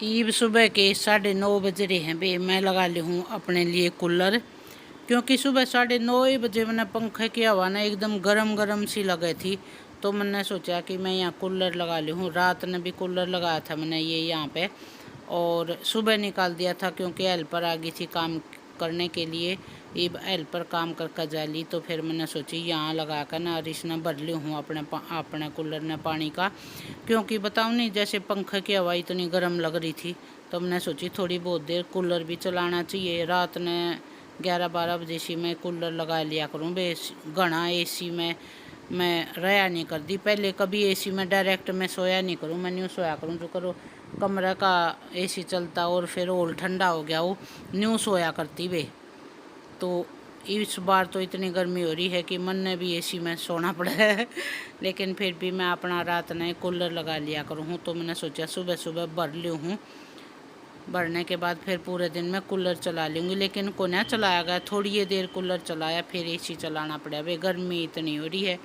ईब सुबह के 9:30 बज रहे हैं बे। मैं लगा ली हूँ अपने लिए कूलर, क्योंकि सुबह 9:30 बजे मैंने पंखे की हवा ना एकदम गरम गरम सी लगे थी। तो मैंने सोचा कि मैं यहाँ कूलर लगा ली हूँ। रात ने भी कूलर लगाया था मैंने ये यहाँ पे, और सुबह निकाल दिया था क्योंकि हेल्पर आ गई थी काम करने के लिए। ये हेल्पर काम करके जा ली, तो फिर मैंने सोची यहाँ लगा कर ना और इसने भर ली हूँ अपने कूलर ने पानी का। क्योंकि बताऊँ नहीं, जैसे पंखे की हवा इतनी गर्म लग रही थी, तो मैंने सोची थोड़ी बहुत देर कूलर भी चलाना चाहिए। रात ने 11-12 बजे से मैं कूलर लगा लिया करूँ बे। घना एसी में मैं रहा नहीं कर दी। पहले कभी एसी में डायरेक्ट मैं सोया नहीं करूँ, मैं न्यू सोया करूँ। जो करो कमरे का एसी चलता और फिर और ठंडा हो गया वो, न्यू सोया करती बे। तो इस बार तो इतनी गर्मी हो रही है कि मन ने भी एसी में सोना पड़ा है लेकिन फिर भी मैं अपना रात ने कूलर लगा लिया करूँ। तो मैंने सोचा सुबह सुबह भर ली हूँ। भरने के बाद फिर पूरे दिन में कूलर चला लूँगी, लेकिन को ना चलाया गया। थोड़ी देर कूलर चलाया, फिर एसी चलाना पड़ा भाई, गर्मी इतनी हो रही है।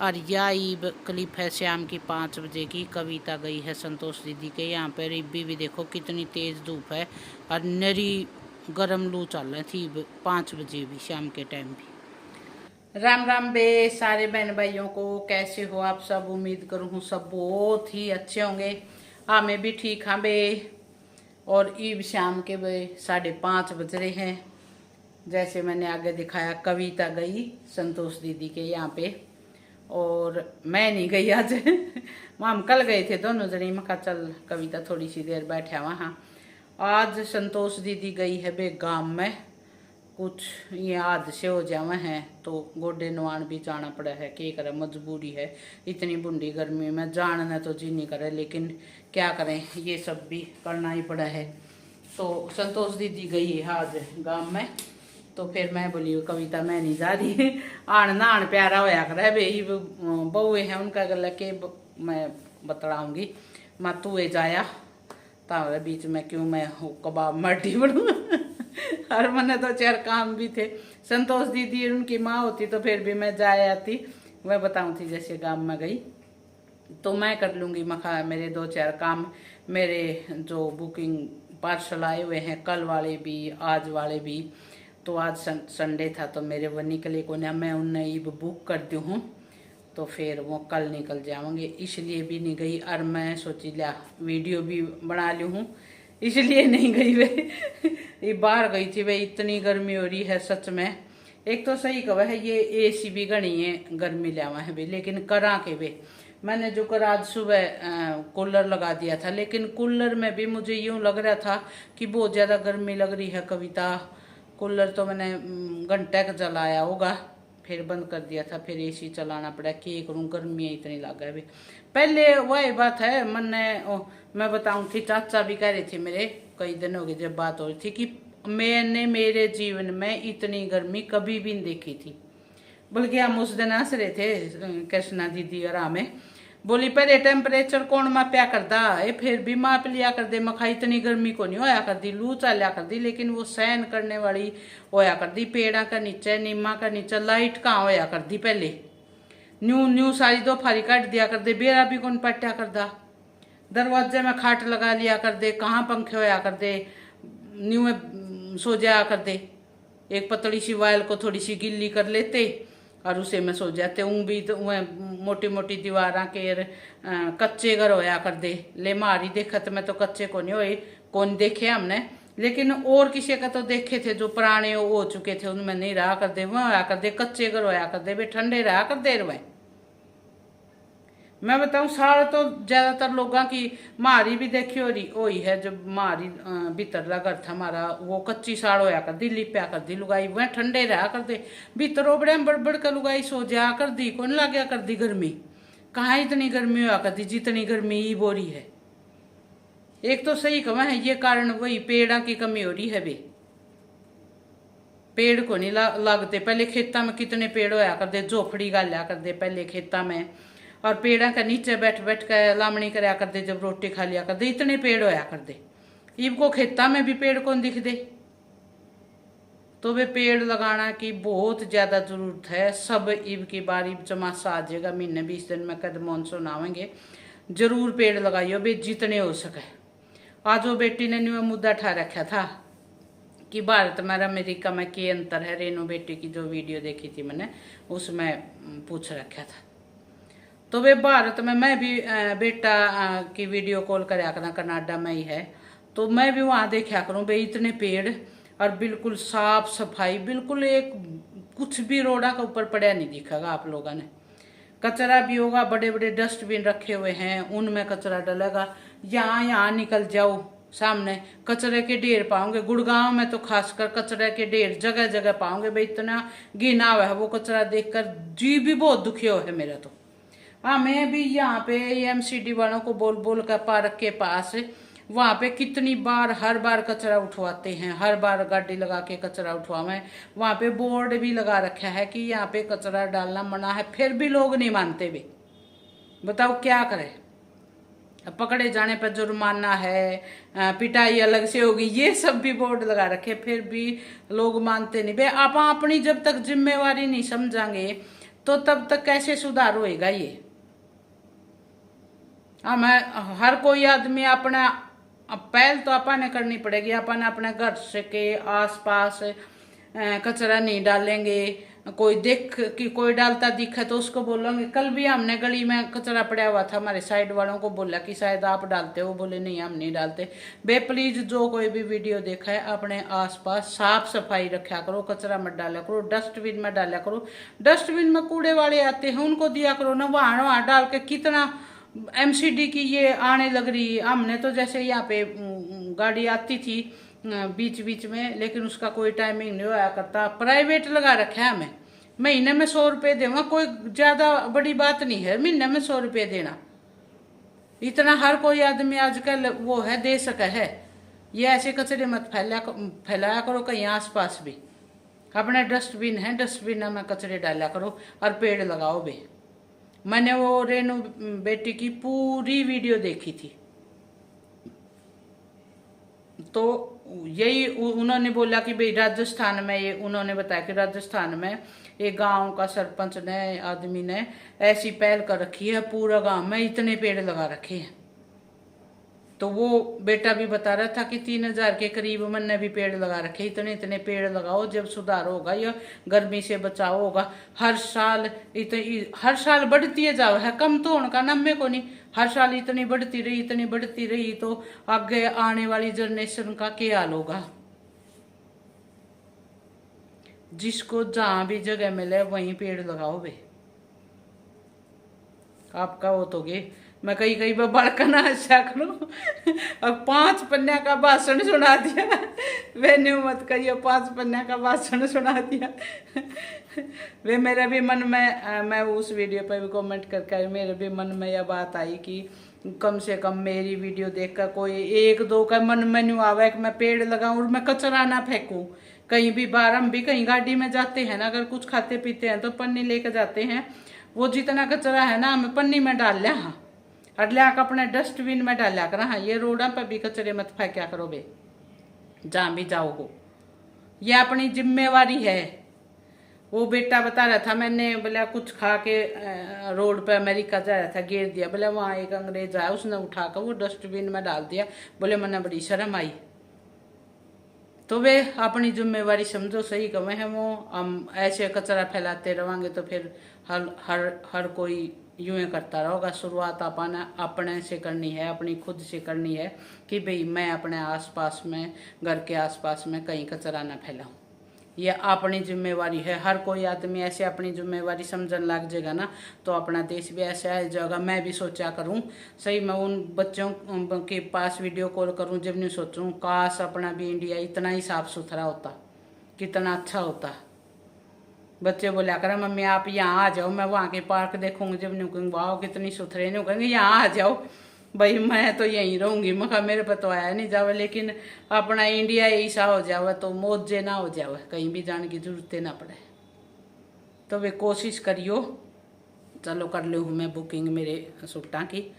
और यह क्लिप है शाम की 5 बजे की। कविता गई है संतोष दीदी के यहाँ पर। रिब्बी भी देखो कितनी तेज़ धूप है और नरी गर्म लू चल रही थी 5 बजे भी, शाम के टाइम भी। राम राम बे सारे बहन भाइयों को। कैसे हो आप सब? उम्मीद करूँ सब बहुत ही अच्छे होंगे। हाँ मैं भी ठीक हाँ बे। और ईब शाम के बे 5:30 बज रहे हैं। जैसे मैंने आगे दिखाया, कविता गई संतोष दीदी के यहाँ पे और मैं नहीं गई आज हम कल गए थे दोनों जने। मैं कहा चल कविता थोड़ी सी देर बैठा वहाँ। आज संतोष दीदी गई है बे गांव में। कुछ ये हादसे हो जावे हैं तो गोडे नवान भी जाना पड़ा है। क्या करें, मजबूरी है। इतनी बुंडी गर्मी में जानना तो जी नहीं करे, लेकिन क्या करें, ये सब भी करना ही पड़ा है। तो संतोष दीदी गई है आज गांव में। तो फिर मैं बोली कविता मैं नहीं जा रही आन नान प्यारा होया करे भाई। बहुए हैं उनका गला के मैं बतलाऊंगी। मैं तू जाया तारे बीच में क्यों मैं कबाब मर्डी बनू और मैंने तो 4 काम भी थे। संतोष दीदी उनकी माँ होती तो फिर भी मैं जाए आती। वह बताऊँ थी जैसे गाँव में गई तो मैं कर लूँगी। मखा मेरे 2-4 काम, मेरे जो बुकिंग पार्सल आए हुए हैं कल वाले भी आज वाले भी। तो आज संडे था तो मेरे वो निकले को ना, मैं उन्हें बुक कर दी हूँ तो फिर वो कल निकल जाऊँगे, इसलिए भी नहीं गई। और मैं सोची लिया वीडियो भी बना ली हूँ, इसलिए नहीं गई वे ये बाहर गई थी वे। इतनी गर्मी हो रही है सच में। एक तो सही कहा है ये एसी भी घनी है गर्मी लियावा है वे, लेकिन करा के वे मैंने जो कर आज सुबह कूलर लगा दिया था। लेकिन कूलर में भी मुझे यूँ लग रहा था कि बहुत ज़्यादा गर्मी लग रही है कविता। कूलर तो मैंने घंटे का जलाया होगा, फिर बंद कर दिया था, फिर एसी चलाना पड़ा। कि करूँ, गर्मी इतनी लग गई। पहले वही बात है मन ने मैं बताऊँ थी, चाचा भी कह रहे थे मेरे, कई दिन हो गए जब बात हो रही थी, कि मैंने मेरे जीवन में इतनी गर्मी कभी भी नहीं देखी थी। बल्कि हम उस दिन हंस रहे थे कृष्णा दीदी और हमें। बोली पहले टेम्परेचर कौन मापया करता है, फिर भी माप लिया कर दे। मखा इतनी गर्मी को नहीं होया कर दी, लू चलिया कर दी, लेकिन वो सहन करने वाली होया कर दी। पेड़ा का नीचे नीमा का नीचे लाइट कहाँ होया कर दी पहले। न्यू न्यू सारी दो फारी काट दिया कर दे, बेरा भी कौन पट्टा कर दा। दरवाजे में खाट लगा लिया कर दे, कहाँ पंखे होया कर दे, न्यू में सो जाया कर दे। एक पतली सी वायल को थोड़ी सी गिल्ली कर लेते और उसे में सो जाते। ऊँ भी तो मोटी मोटी दीवार के कच्चे घर होया कर दे। ले मारी देखत में तो कच्चे को नहीं होए, कौन देखे हमने, लेकिन और किसी का तो देखे थे जो पुराने हो चुके थे, उनमें नहीं रहा कर दे। वह होया कर दे कच्चे घर होया कर दे वे, ठंडे रहा कर दे रहे। मैं बताऊं सारा तो ज्यादातर लोगों की मारी भी देखी हो रही वही है। जब मारी भीतरला घर था हमारा, वो कच्ची साड़ होया कर दी, लिपया कर दी लुगाई, वह ठंडे रहा कर दे। भीतर ओबड़े बड़बड़ कर लुगाई सो जा कर दी, कौन लग गया कर दी गर्मी। कहाँ इतनी गर्मी होया कर दी जितनी गर्मी ही बोरी है। एक तो सही कहा है ये कारण वही पेड़ा की कमी हो रही है बे। पेड़ को नहीं लगते। पहले खेता में कितने पेड़ होया कर दे, झोपड़ी गाल्या कर दे पहले खेता में, और पेड़ा का नीचे बैठ बैठ कर लामणी कराया कर दे, जब रोटी खा लिया कर दे, इतने पेड़ होया कर दे। ईब को खेता में भी पेड़ कौन दिख दे। तो वे पेड़ लगाना की बहुत ज्यादा जरूरत है। सब ईब की बार ईब चमासा आ जाएगा, महीने 20 दिन में कद मानसून आवेंगे, जरूर पेड़ लगाइयो बे जितने हो सके। आज वो बेटी ने न्यू मुद्दा उठा रखा था कि भारत में और अमेरिका में क्या अंतर है। रेनू बेटी की जो वीडियो देखी थी मैंने उसमें पूछ रखा था। तो वे भारत में मैं भी बेटा की वीडियो कॉल कराया करा, कनाडा में ही है, तो मैं भी वहाँ देखा करूँ भाई इतने पेड़ और बिल्कुल साफ सफाई, बिल्कुल एक कुछ भी रोड़ा के ऊपर पड़ा नहीं दिखेगा आप लोगों ने। कचरा भी होगा, बड़े बड़े डस्टबिन रखे हुए हैं उनमें कचरा डलेगा। यहाँ निकल जाओ सामने कचरे के ढेर पाओगे। गुड़गांव में तो खासकर कचरे के ढेर जगह जगह पाओगे भाई, इतना घिना हुआ है वो कचरा देखकर जी भी बहुत दुखी हो है मेरा। तो हाँ, मैं भी यहाँ पे एमसीडी वालों को बोल बोल कर पार्क के पास वहाँ पे कितनी बार हर बार कचरा उठवाते हैं, हर बार गाड़ी लगा के कचरा उठवावे। वहाँ पे बोर्ड भी लगा रखा है कि यहाँ पे कचरा डालना मना है, फिर भी लोग नहीं मानते भी। बताओ क्या करें, पकड़े जाने पर जुर्माना है, पिटाई अलग से होगी, ये सब भी बोर्ड लगा रखे, फिर भी लोग मानते नहीं। भाई आप अपनी जब तक जिम्मेवारी नहीं समझांगे तो तब तक कैसे सुधार होएगा ये। मैं हर कोई आदमी अपना पहल तो अपन ने करनी पड़ेगी। अपन अपने घर से के आसपास कचरा नहीं डालेंगे, कोई देख कि कोई डालता दिखा तो उसको बोलेंगे। कल भी हमने गली में कचरा पड़ा हुआ था, हमारे साइड वालों को बोला कि शायद आप डालते हो, बोले नहीं हम नहीं डालते। बे प्लीज जो कोई भी वीडियो देखा है अपने आसपास साफ सफाई रखा करो, कचरा मत डाला करो, डस्टबिन में डाला करो। डस्टबिन में कूड़े वाले आते हैं उनको दिया करो ना, वहाँ डाल के कितना एमसीडी की ये आने लग रही है। हमने तो जैसे यहाँ पे गाड़ी आती थी बीच बीच में, लेकिन उसका कोई टाइमिंग नहीं होया करता। प्राइवेट लगा रखा है हमें, महीने में 100 रुपये देगा, कोई ज़्यादा बड़ी बात नहीं है महीने में 100 रुपये देना। इतना हर कोई आदमी आजकल वो है दे सका है। ये ऐसे कचरे मत फैलाया करो कहीं आसपास भी। अपने डस्टबिन है, डस्टबिन में कचरे डाला करो और पेड़ लगाओ बे। मैंने वो रेनू बेटी की पूरी वीडियो देखी थी, तो यही उन्होंने बोला कि भाई राजस्थान में, ये उन्होंने बताया कि राजस्थान में एक गांव का सरपंच ने आदमी ने ऐसी पहल कर रखी है, पूरा गांव में इतने पेड़ लगा रखे हैं। तो वो बेटा भी बता रहा था कि 3000 के करीब मैंने भी पेड़ लगा रखे। इतने इतने पेड़ लगाओ, जब सुधार होगा या गर्मी से बचाव होगा। हर साल बढ़ती है जाओ है, कम तो होने का नाम में को नहीं। हर साल इतनी बढ़ती रही तो आगे आने वाली जनरेशन का क्या हाल होगा। जिसको जहां भी जगह मिले वहीं पेड़ लगाओ बे। आपका वो तो गे मैं कई बार बड़कना अच्छा करूँ। अब 5 पन्ने का भाषण सुना दिया, मैंने मत करिए 5 पन्ने का भाषण सुना दिया। वे मेरे भी मन में, मैं उस वीडियो पर भी कमेंट करके मेरे भी मन में यह बात आई कि कम से कम मेरी वीडियो देखकर कोई 1-2 का मन में नहीं आवे कि मैं पेड़ लगाऊं और मैं कचरा ना फेंकूं। कहीं भी बाहर हम भी कहीं गाड़ी में जाते हैं ना, अगर कुछ खाते पीते हैं तो पन्नी लेकर जाते हैं, वो जितना कचरा है ना हमें पन्नी में डाल लिया, हाँ और लिया कर अपने डस्टबिन में डाला कर। हाँ, ये रोडा पर भी कचरे मत फेंका करो बे, जहाँ भी जाओ हो, ये अपनी जिम्मेवारी है। वो बेटा बता रहा था, मैंने बोला कुछ खा के रोड पे अमेरिका जा रहा था, गिर दिया। बोले वहाँ एक अंग्रेज आया, उसने उठा कर वो डस्टबिन में डाल दिया। बोले मैंने बड़ी शर्म आई। तो वे अपनी जिम्मेवारी समझो, सही कमे है वो। हम ऐसे कचरा फैलाते रहेंगे तो फिर हर कोई यूं ही करता रहोगा। शुरुआत अपने से करनी है, अपनी खुद से करनी है कि भाई मैं अपने आसपास में, घर के आसपास में कहीं कचरा ना फैलाऊं। ये अपनी जिम्मेवारी है। हर कोई आदमी ऐसे अपनी जिम्मेवारी समझने लग जाएगा ना तो अपना देश भी ऐसा आ जाएगा। मैं भी सोचा करूं, सही मैं उन बच्चों के पास वीडियो कॉल करूं जब नहीं सोचूं काश अपना भी इंडिया इतना ही साफ सुथरा होता, कितना अच्छा होता। बच्चे बोला करें मम्मी आप यहाँ आ जाओ, मैं वहाँ के पार्क देखूंगी, जब नहीं कहूँगी वाह कितनी सुथरे, नहीं कहेंगे यहाँ आ जाओ। भाई मैं तो यहीं रहूंगी, मैं मेरे पर तो आया नहीं जावे, लेकिन अपना इंडिया ऐसा हो जावे तो मौजे ना हो जावे, कहीं भी जाने की जरूरत ना पड़े। तो वे कोशिश करियो। चलो कर ली हूँ मैं बुकिंग मेरे सूटा की,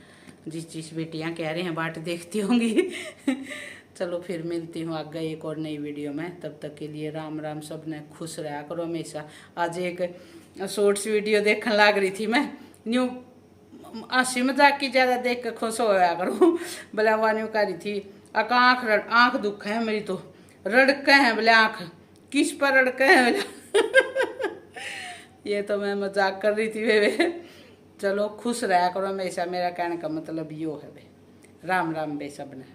जिस बेटियाँ कह रहे हैं बाट देखती होंगी। चलो फिर मिलती हूँ आगे एक और नई वीडियो में। तब तक के लिए राम राम, सब ने खुश रहा करो हमेशा। आज एक शॉर्ट्स वीडियो देखने लग रही थी मैं, हंसी मजाक की ज़्यादा देख कर खुश होया करूँ। भला न्यू करी थी अका आँख दुख है मेरी तो, रड़के हैं बोले आँख, किस पर रड़के हैं बोले ये तो मैं मजाक कर रही थी वे। चलो खुश रहा करो हमेशा, मेरा कहने का मतलब यो है बे। राम राम बे सबने।